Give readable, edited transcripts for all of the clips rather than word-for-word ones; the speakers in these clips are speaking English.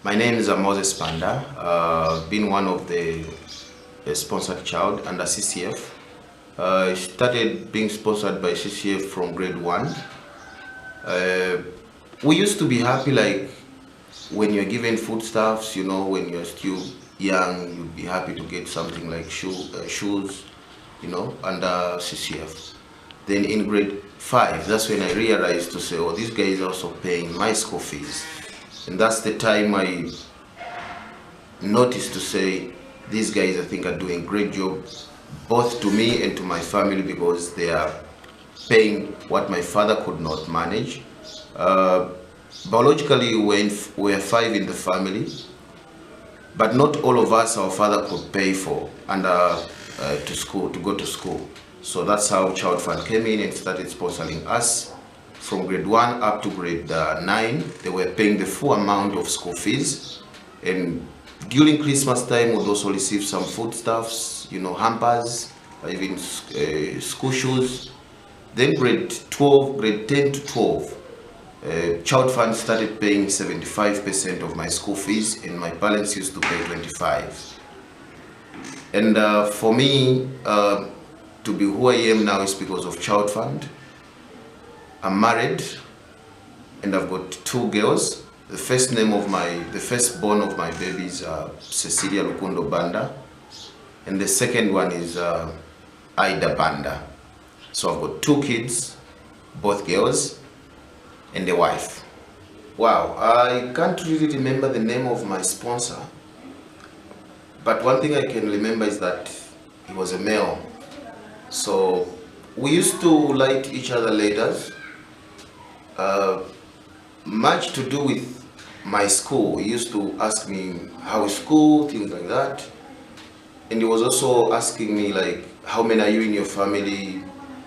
My name is Moses Banda. Been one of the sponsored child under CCF. I started being sponsored by CCF from grade 1. We used to be happy, like when you're given foodstuffs, you know, when you're still young, you'd be happy to get something like shoes, you know, under CCF. Then in grade 5, that's when I realized to say, oh, this guy is also paying my school fees. And that's the time I noticed to say, these guys I think are doing a great job, both to me and to my family, because they are paying what my father could not manage. Biologically, we're 5 in the family, but not all of us, our father could pay for and to go to school. So that's how Child Fund came in and started sponsoring us. From grade 1 up to grade 9, they were paying the full amount of school fees. And during Christmas time, we'd also receive some foodstuffs, you know, hampers, even school shoes. Then grade 10 to 12, Child Fund started paying 75% of my school fees, and my parents used to pay 25%. And for me, to be who I am now is because of Child Fund. I'm married, and I've got 2 girls. The firstborn of my baby is Cecilia Lukundo Banda, and the second one is Ida Banda. So I've got 2 kids, both girls, and a wife. Wow, I can't really remember the name of my sponsor, but one thing I can remember is that he was a male. So we used to write each other letters. Much to do with my school. He used to ask me how is school, things like that. And he was also asking me like, how many are you in your family?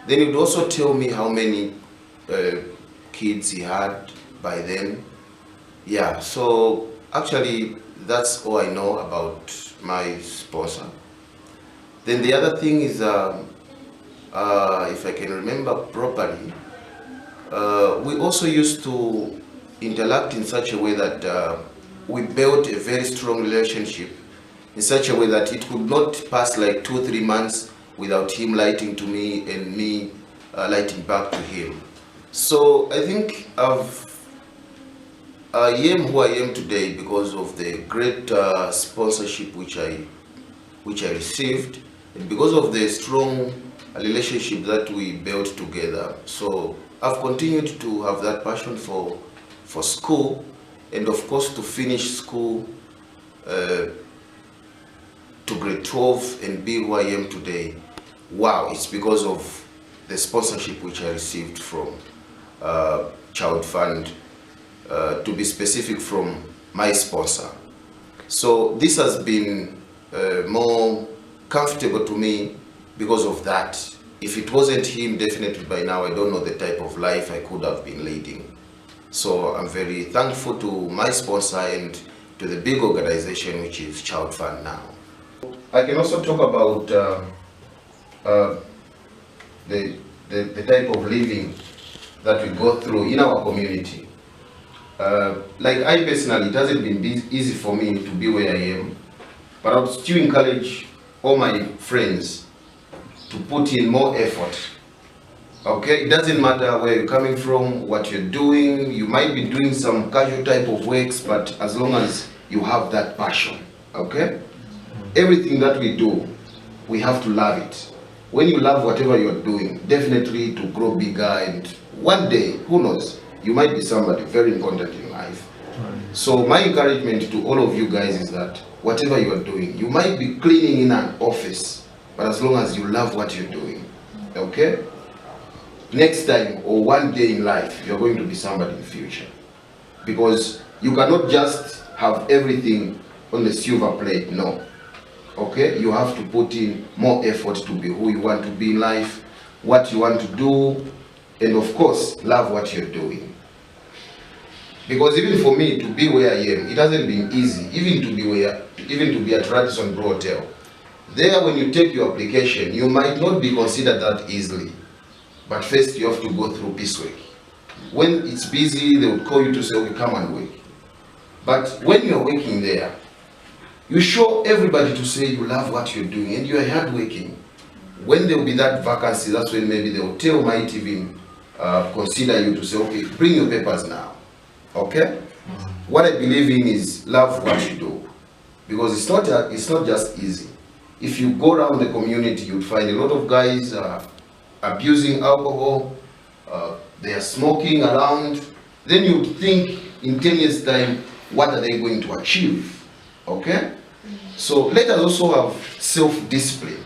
Then he would also tell me how many kids he had by then. Yeah, so actually that's all I know about my sponsor. Then the other thing is, if I can remember properly, we also used to interact in such a way that we built a very strong relationship in such a way that it could not pass like 2-3 months without him writing to me and me writing back to him. So I think I am who I am today because of the great sponsorship which I received, and because of the strong relationship that we built together. So I've continued to have that passion for school, and of course to finish school to grade 12 and be who I am today. Wow, it's because of the sponsorship which I received from Child Fund, to be specific, from my sponsor. So this has been more comfortable to me because of that. If it wasn't him, definitely by now I don't know the type of life I could have been leading. So I'm very thankful to my sponsor and to the big organization which is Child Fund now. I can also talk about the type of living that we go through in our community. Like I personally, it hasn't been easy for me to be where I am, but I would still encourage all my friends to put in more effort. Okay, it doesn't matter where you're coming from, what you're doing. You might be doing some casual type of works, but as long as you have that passion, okay? Everything that we do, we have to love it. When you love whatever you're doing, definitely to grow bigger, and one day, who knows, you might be somebody very important in life. So my encouragement to all of you guys is that whatever you are doing, you might be cleaning in an office, but as long as you love what you're doing, okay? Next time or one day in life, you're going to be somebody in the future. Because you cannot just have everything on the silver plate, no. Okay? You have to put in more effort to be who you want to be in life, what you want to do, and of course, love what you're doing. Because even for me to be where I am, it hasn't been easy, even to be at Radisson Bro Hotel. There, when you take your application, you might not be considered that easily. But first, you have to go through piecework. When it's busy, they will call you to say, okay, come and work. But when you're working there, you show everybody to say you love what you're doing and you're hardworking. When there will be that vacancy, that's when maybe they will tell, might even consider you to say, okay, bring your papers now. Okay? What I believe in is love what you do, because it's not just easy. If you go around the community, you'd find a lot of guys abusing alcohol, they are smoking around. Then you think in 10 years' time, what are they going to achieve? Okay? So let us also have self-discipline.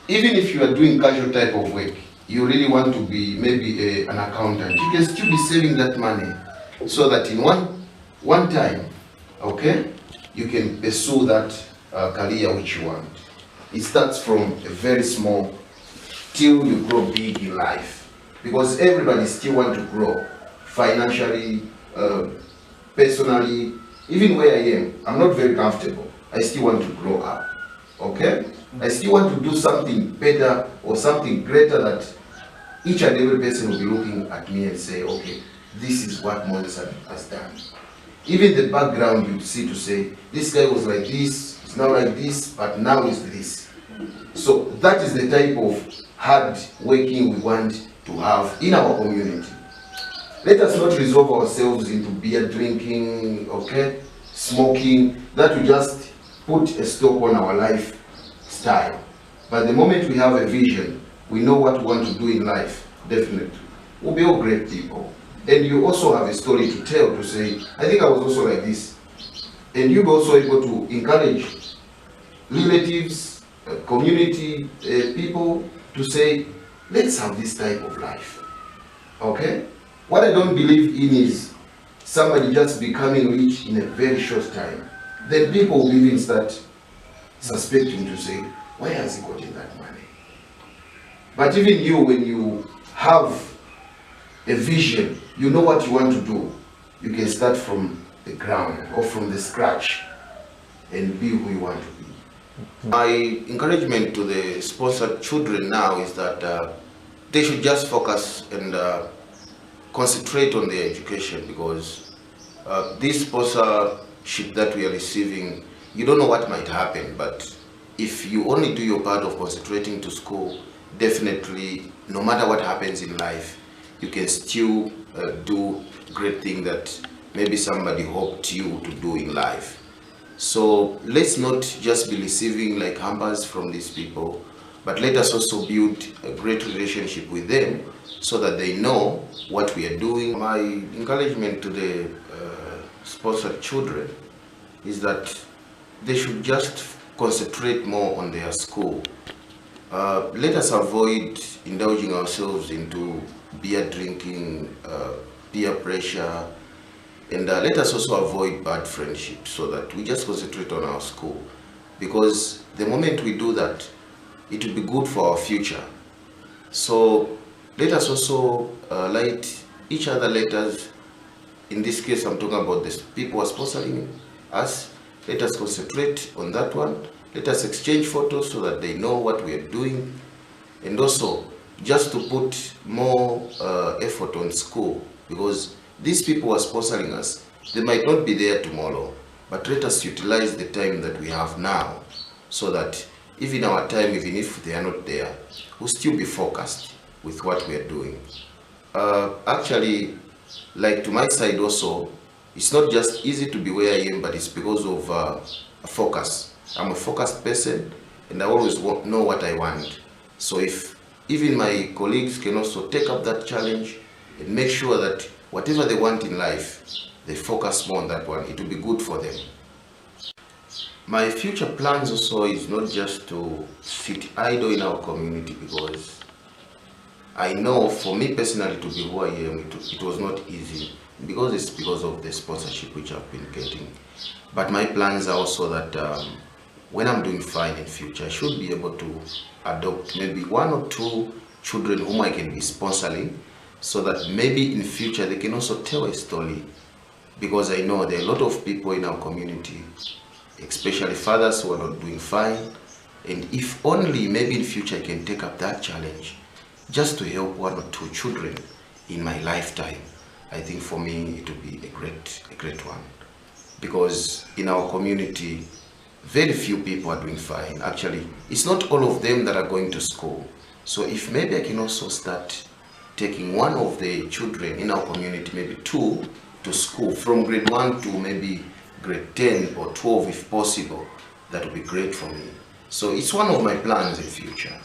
Even if you are doing casual type of work, you really want to be maybe an accountant, you can still be saving that money so that in one time, okay, you can pursue that career which you want. It starts from a very small till you grow big in life, because everybody still want to grow financially, personally. Even where I am, I'm not very comfortable. I still want to grow up. Okay? I still want to do something better or something greater, that each and every person will be looking at me and say, okay, this is what Moses has done. Even the background you see to say, this guy was like this, he's now like this, but now is this. So that is the type of hard working we want to have in our community. Let us not resolve ourselves into beer drinking, okay, smoking. That will just put a stop on our lifestyle. But the moment we have a vision, we know what we want to do in life, definitely, we'll be all great people. And you also have a story to tell, to say, I think I was also like this. And you'll be also able to encourage relatives, community people to say, let's have this type of life. Okay? What I don't believe in is somebody just becoming rich in a very short time. Then people will even start suspecting, to say, why has he gotten that money? But even you, when you have a vision, you know what you want to do, you can start from the ground or from the scratch and be who you want to be. My encouragement to the sponsored children now is that they should just focus and concentrate on their education, because this sponsorship that we are receiving, you don't know what might happen. But if you only do your part of concentrating to school, definitely, no matter what happens in life, you can still do great things that maybe somebody hoped you to do in life. So let's not just be receiving like hampers from these people, but let us also build a great relationship with them so that they know what we are doing. My encouragement to the sponsored children is that they should just concentrate more on their school. Let us avoid indulging ourselves into beer drinking, peer pressure, and let us also avoid bad friendships, so that we just concentrate on our school. Because the moment we do that, it will be good for our future. So let us also write each other letters. In this case, I'm talking about the people who are sponsoring us. Let us concentrate on that one. Let us exchange photos so that they know what we are doing. And also, just to put more effort on school, because these people who are sponsoring us, they might not be there tomorrow, but let us utilize the time that we have now, so that even our time, even if they are not there, we'll still be focused with what we are doing. Actually, like to my side also, it's not just easy to be where I am, but it's because of a focus. I'm a focused person, and I always know what I want. So if even my colleagues can also take up that challenge and make sure that whatever they want in life, they focus more on that one, it will be good for them. My future plans also is not just to sit idle in our community, because I know for me personally to be who I am, it was not easy, because it's because of the sponsorship which I've been getting. But my plans are also that when I'm doing fine in future, I should be able to adopt maybe 1 or 2 children whom I can be sponsoring, so that maybe in future they can also tell a story. Because I know there are a lot of people in our community, especially fathers, who are not doing fine. And if only maybe in future I can take up that challenge, just to help 1 or 2 children in my lifetime, I think for me it would be a great one. Because in our community, very few people are doing fine. Actually, it's not all of them that are going to school. So if maybe I can also start taking one of the children in our community, maybe two, to school from grade 1 to maybe grade 10 or 12 if possible, that would be great for me. So it's one of my plans in future.